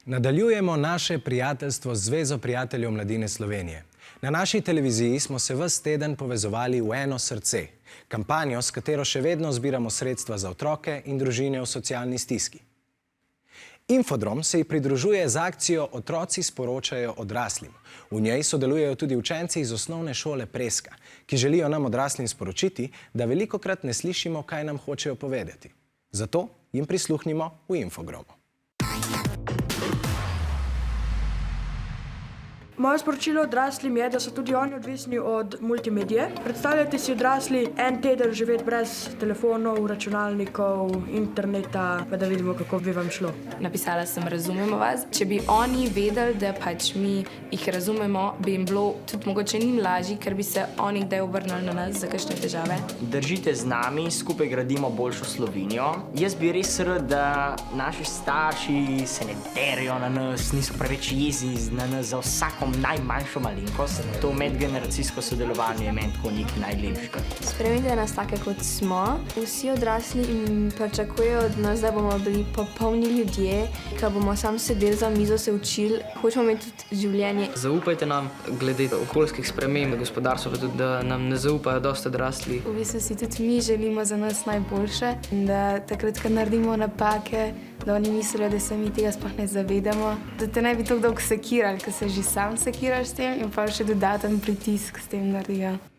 Nadaljujemo naše prijateljstvo z Zvezo prijateljev mladine Slovenije. Na naši televiziji smo se ves teden povezovali v eno srce, kampanjo, s katero še vedno zbiramo sredstva za otroke in družine v socialni stiski. Infodrom se ji pridružuje z akcijo Otroci sporočajo odraslim. V njej sodelujejo tudi učenci iz osnovne šole Preska, ki želijo nam odraslim sporočiti, da velikokrat ne slišimo, kaj nam hočejo povedati. Zato jim prisluhnimo v Infogromu. Moje sporočilo odraslim je, da so tudi oni odvisni od multimedije. Predstavljajte si odrasli en teden živeti brez telefonov, računalnikov, interneta, pa da vidimo, kako bi vam šlo. Napisala sem, razumemo vas. Če bi oni vedeli, da pač mi jih razumemo, bi jim bilo tudi mogoče njim lažje, ker bi se oni kdaj obrnili na nas za kakšne težave. Držite z nami, skupaj gradimo boljšo Slovenijo. Jaz bi res rad, da naši starši se ne derijo na nas, niso preveč jezni na nas za vsako najmanjšo malenkost. To medgeneracijsko sodelovanje je meni tako nekaj najlepšega. Sprejmite nas take, kot smo. Vsi odrasli in pričakujejo od nas, da bomo bili popolni ljudje, ki bomo sam sedeli za mizo, se učili. Hočemo imeti tudi življenje. Zaupajte nam glede okoljskih sprememb, gospodarstva, pa tudi, da nam ne zaupajo dosti odrasli. V bistvu si tudi mi želimo za nas najboljše in da takrat, ko naredimo napake, da oni mislijo, da se mi tega sploh ne zavedamo. Da te ne bi tako dolgo sekirali, ker se že sam sekiraš s tem in pa še dodaten pritisk s tem naredijo.